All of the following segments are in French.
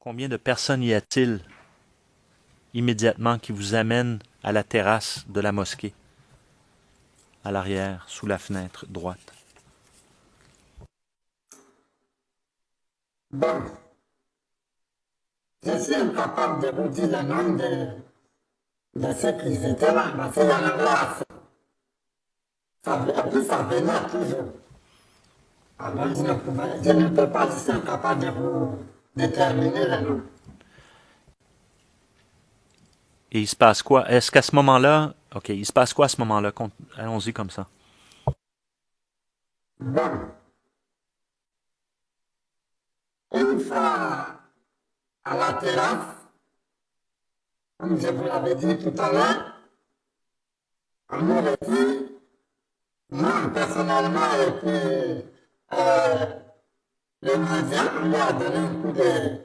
Combien de personnes y a-t-il immédiatement qui vous amènent à la terrasse de la mosquée, à l'arrière, sous la fenêtre droite? Bon, je suis incapable de vous dire le nom de ceux qui étaient là, parce qu'il y en avait assez. Et puis ça venait toujours. Alors je ne peux pas, je suis incapable de vous déterminer le nom. Et il se passe quoi? Est-ce qu'à ce moment-là, ok, il se passe quoi à ce moment-là? Allons-y comme ça. Bon, une fois à la terrasse, comme je vous l'avais dit tout à l'heure, on aurait dit, moi personnellement, et puis le Indien, on lui a donné un coup de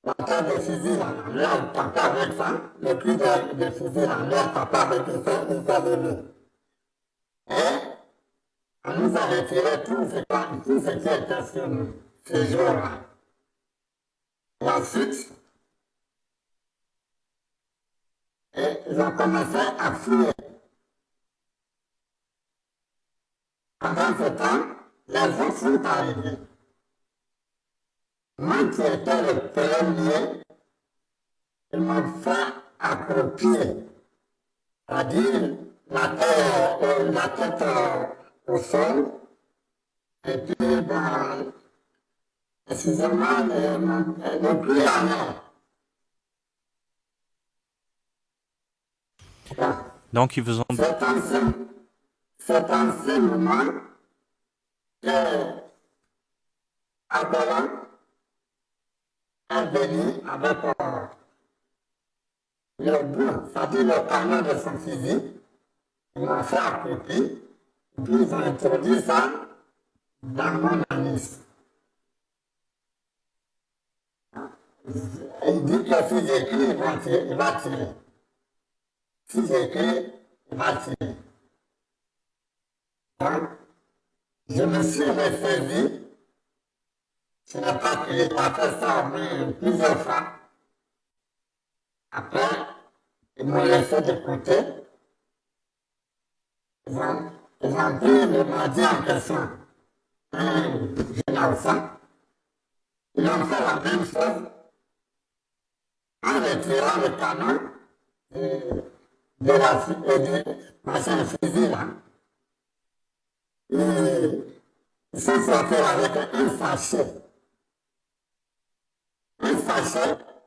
la terre de fusil, là, on lui a tapé avec ça, le coup de fusil, là, on lui a tapé avec ça, il s'est levé. Et on nous a retiré tout ce qui était sur nous, ce jour-là. Et ensuite, ils ont commencé à fuir. Pendant ce temps, les autres sont arrivés. Moi qui étais le premier, ils m'ont fait accroupir, c'est-à-dire la tête au sol, et puis, bon, excusez-moi, le pied en l'air. Bon, Donc, ils vous ont... c'est en ce moment que Abelard est venu avec le bout, c'est-à-dire le canon de son fusil. Ils m'ont fait accroupir, puis ils ont introduit ça dans mon anus. Il dit que si j'écris, il va tirer. Si j'écris, il va tirer. Donc, je me suis ressaisi. Je n'ai pas qu'il a fait ça au moins plusieurs fois. Après, ils m'ont laissé de côté. Ils ont pris le mardi en question. Un jeune enfant. Ils ont fait la même chose en retirant le canon de machin fusil là. Ils sont sortis avec un sachet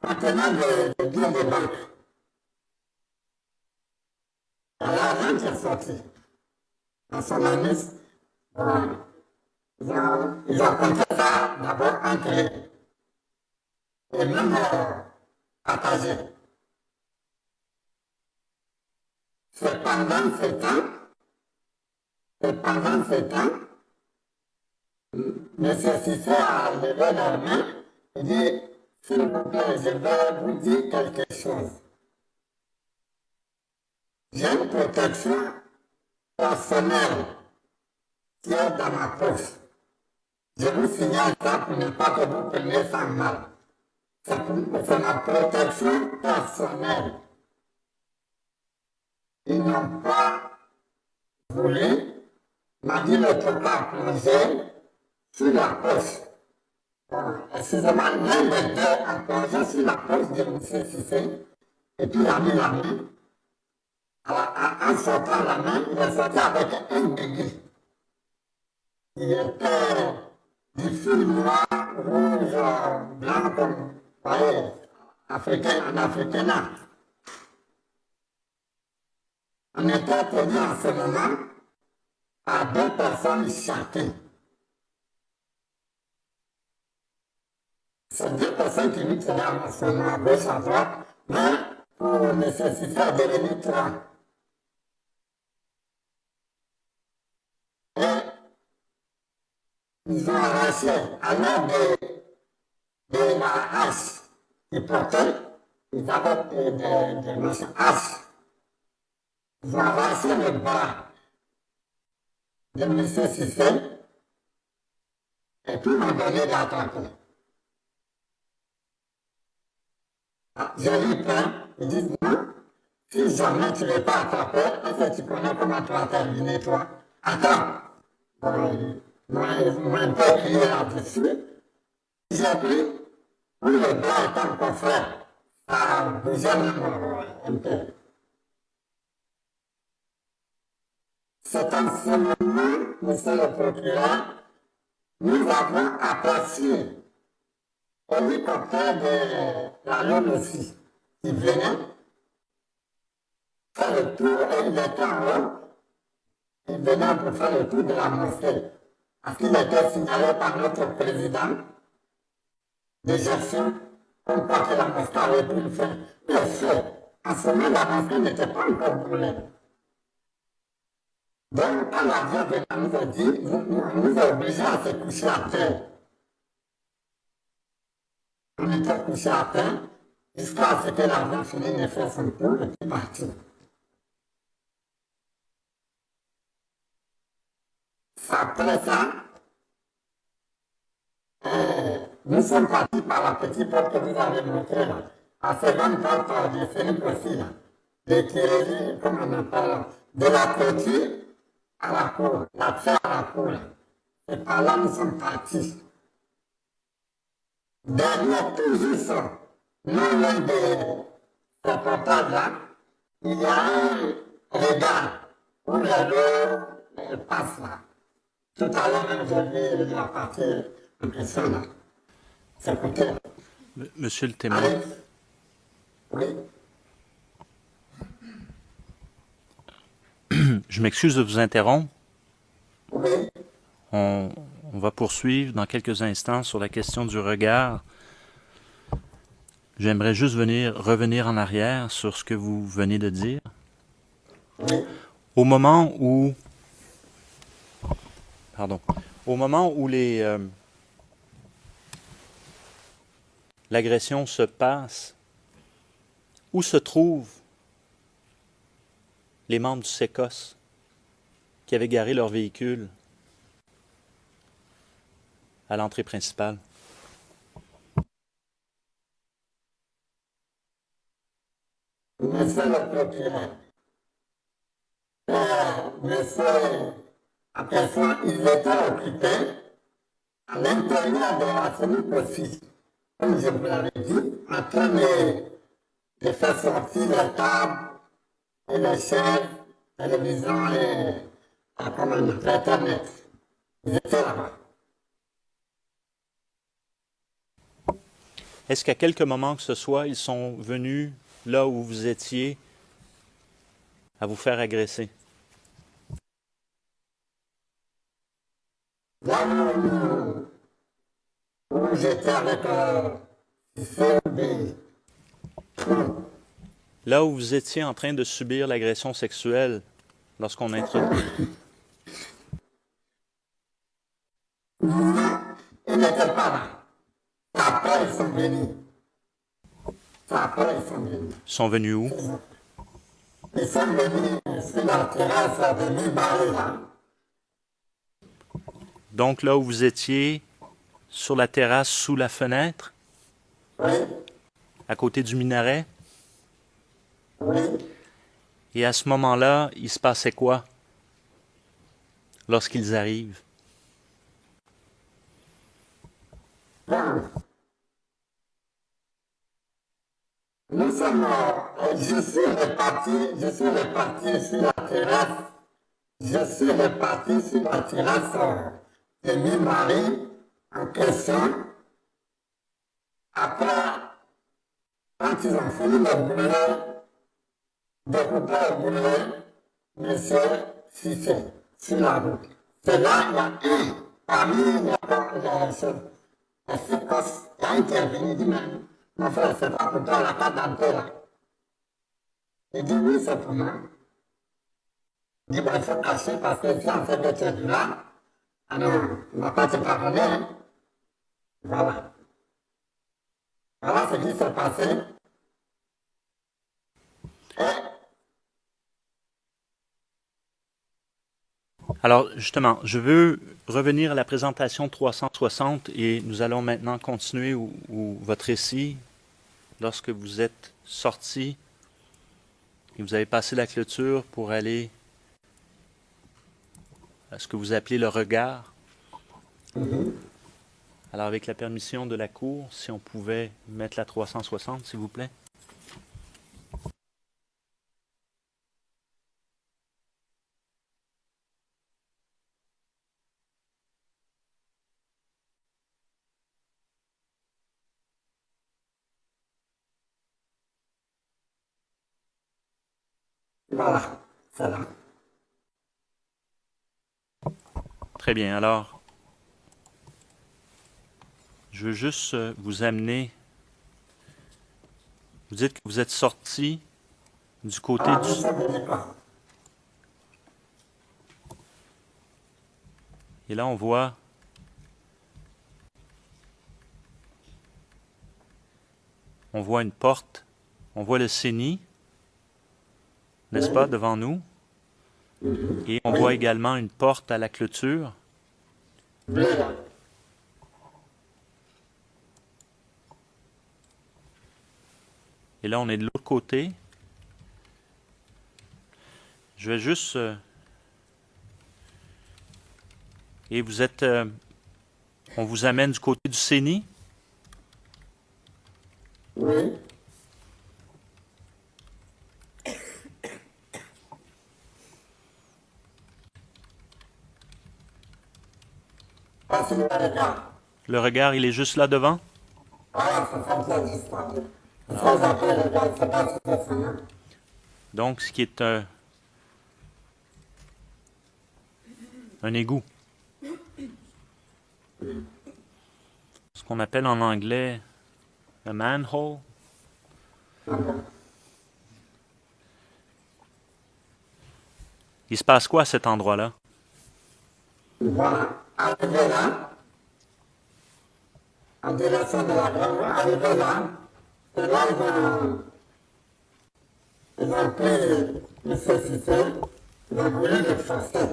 contenant des billets de banque. Alors, l'argent qui est sorti dans son anus, bon, ils ont compté ça d'abord entre eux et même partagé. Cependant, ce temps, M. Cissé a levé la main et dit, s'il vous plaît, je vais vous dire quelque chose. J'ai une protection personnelle qui est dans ma poche. Je vous signale ça pour ne pas que vous preniez ça mal. C'est ma protection personnelle. Ils n'ont pas voulu, m'a dit l'autre part plongé sur la poche. Bon, excusez-moi, l'un des deux a plongé sur la poche de M. Cissé et puis il a mis la main. En sortant la main, il est sorti avec un guigui. Il était du fil noir, rouge, blanc, comme, vous voyez, africain, en africain. On était tenu en ce moment à 2 personnes chacun. C'est 2 personnes qui nous tenaient en ce moment, à gauche, à droite, mais pour nécessiter de devenir 3. Et ils ont arraché à l'aide de la hache qu'ils portaient, ils avaient des machins haches. Ils ont arraché le bras de M. Cissé et puis m'ont donné d'attaquer. j'ai eu peur. Ils disent non, si jamais tu ne l'es pas attrapé, est-ce que tu connais comment tu vas terminer, toi? Attends. Bon, moi, ils m'ont un peu crié là-dessus. J'ai pris, où le bras est encore frais. Ça bougeait même un peu. C'est en ce moment, monsieur le procureur, nous avons aperçu l'hélicoptère de la Lune aussi, qui venait faire le tour, et il était en haut, il venait pour faire le tour de la mosquée, parce qu'il était signalé par notre président de gestion, comme quoi que la mosquée avait pu le faire. Mais à ce moment, la mosquée n'était pas encore brûlée. Donc, quand l'avion venait, nous a dit, nous a obligés à se coucher à terre. On était couché à terre jusqu'à ce que l'avion finisse de faire son tour et puis partir. Après ça, nous sommes partis par la petite porte que vous avez montrée là, à cette grande porte de Philippe aussi là, de Kirili, comme on appelle, de la clôture à la cour, l'accès à la cour là. Et par là, nous sommes partis. Derrière tout juste, non loin de ce portail-là, il y a un regard où l'eau passe là. Tout à l'heure, même, j'ai vu la partie en question là. C'est côté. Monsieur le témoin. Allez. Oui. Je m'excuse de vous interrompre. Oui. On va poursuivre dans quelques instants sur la question du regard. J'aimerais juste revenir en arrière sur ce que vous venez de dire. Oui. Au moment où l'agression se passe, où se trouvent les membres du SECOS qui avaient garé leur véhicule à l'entrée principale? Monsieur le procureur, monsieur, après ça, ils étaient occupés à l'intérieur de la cellule aussi, comme je vous l'avais dit, en train de faire sortir les tables et les chaises, télévision et comment on appelle Internet. Ils étaient là-bas. Est-ce qu'à quelques moments que ce soit, ils sont venus là où vous étiez à vous faire agresser? Là où j'étais avec COB. Là où vous étiez en train de subir l'agression sexuelle lorsqu'on introduit. Non, ils n'étaient pas là. Après, ils sont venus. Après, ils sont venus. Ils sont venus où? Ils sont venus sur la terrasse de Nibaré, là. Donc là où vous étiez, sur la terrasse, sous la fenêtre, Oui, à côté du minaret, oui. et à ce moment-là, il se passait quoi lorsqu'ils arrivent? Bon. Nous sommes, je suis reparti sur la terrasse. Je suis reparti sur la terrasse de Nibaré en question. Après, quand ils ont fini le brûler, découper le brûler, monsieur Cissé, sur la route. C'est là, il y a un, parmi les séquences, qui a intervenu, il dit, mais mon frère, c'est pas pour toi la carte d'entrée là. Il dit, oui, c'est pour moi. Il dit, bon, il faut cacher parce que si on fait que tu es là, alors, on ne va pas te pardonner. Hein. Voilà. Voilà ce qui s'est passé. Alors, justement, je veux revenir à la présentation 360 et nous allons maintenant continuer où votre récit lorsque vous êtes sorti et vous avez passé la clôture pour aller à ce que vous appelez le regard. Alors, avec la permission de la Cour, si on pouvait mettre la 360, s'il vous plaît. Voilà, ça va. Très bien. Alors, je veux juste vous amener. Vous dites que vous êtes sorti du côté Ah, du... ça veut dire quoi? Et là, on voit une porte, on voit le CENI, n'est-ce pas, devant nous. Et on voit également une porte à la clôture. Bleu, là. Et là, on est de l'autre côté. Je vais juste... et vous êtes... on vous amène du côté du CENI. Oui. Ah, c'est le regard. Le regard, il est juste là devant. Voilà, c'est ça qui a disparu. C'est ça que j'appelle le regard, c'est pas si c'est ça, non? Donc, ce qui est un égout. Ce qu'on appelle en anglais un manhole. Il se passe quoi à cet endroit-là? Voilà, arrivé là, en direction de la grande voie, arrivé là, et là, ils ont pris le C6, ils ont voulu le forcer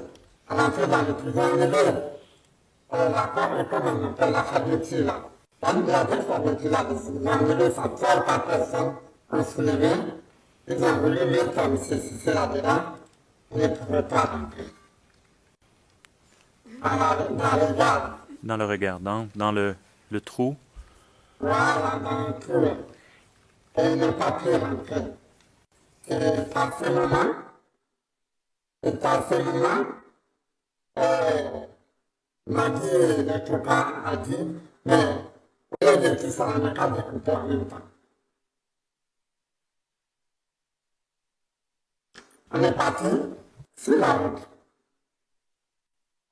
à l'entrée dans le prison, enlever la porte, comme on appelle la fermeture là. Il y a deux fermetures là-dessus. Ils ont enlevé ça, 3 ou 4 personnes ont soulevé, ils ont voulu mettre le C6 là-dedans, ils ne pouvaient pas rentrer. Dans le regard. Dans le regard, dans le trou. Voilà, dans le trou. Et il n'a pas pu rentrer. C'est à ce moment, Maggie, le copain, a dit, mais au lieu de tout ça, on n'a qu'à découper en même temps. On est parti sur la route.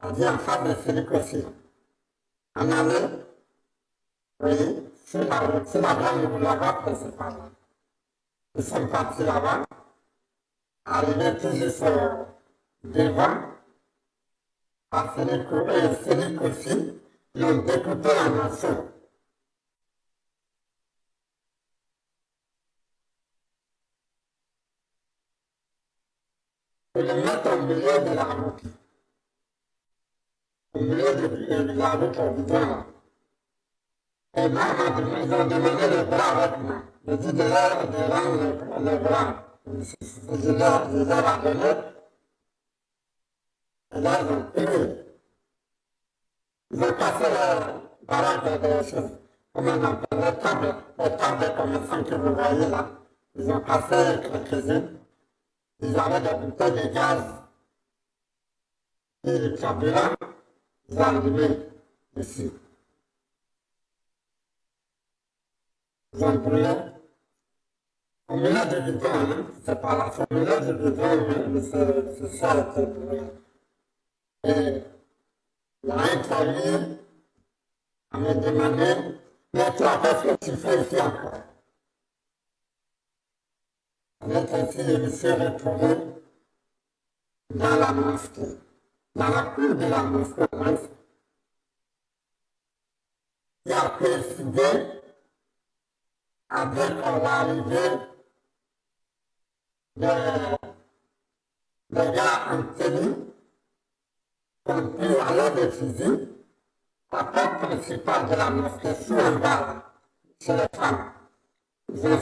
On dit en face de Félix aussi. On allait, oui, sur la route, sur la grande là-bas principalement. Ils sont partis là-bas, arrivés tout juste devant, à Félix aussi, ils ont découpé en morceaux. Pour le mettre au milieu de la route. Au milieu de la route au bidon. Et moi, ils ont demandé le bras avec moi. Je dis de rendre le bras. Je leur ai donné. Et là, ils ont pris. Ils ont cassé le baraque de choses. Comment on appelle les tables de commerçants que vous voyez là. Ils ont cassé quelques-unes. Ils avaient des bouteilles de gaz et du carburant. Ils ont allumé ici. Ils ont brûlé. Au milieu du bidon, hein, c'est pas là, c'est au milieu du bidon, mais c'est ça qui est brûlé. Et il y a un qui a eu à me demander, mais toi, qu'est-ce que tu fais ici encore? On est ici, je me suis retrouvé dans la mosquée, dans la cour de la mosquée, qui a coïncidé avec l'arrivée des gars en tenue qui ont pu aller de fusil. La porte principale de la mosquée, sous un bar, chez les femmes. Ils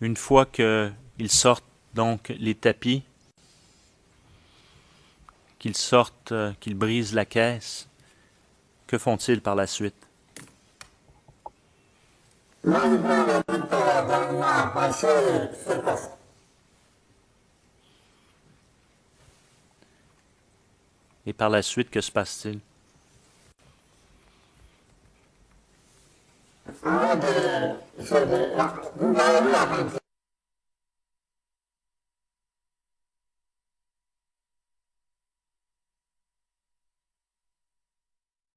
Une fois qu'ils sortent donc les tapis, qu'ils brisent la caisse, que font-ils par la suite? Et par la suite, que se passe-t-il?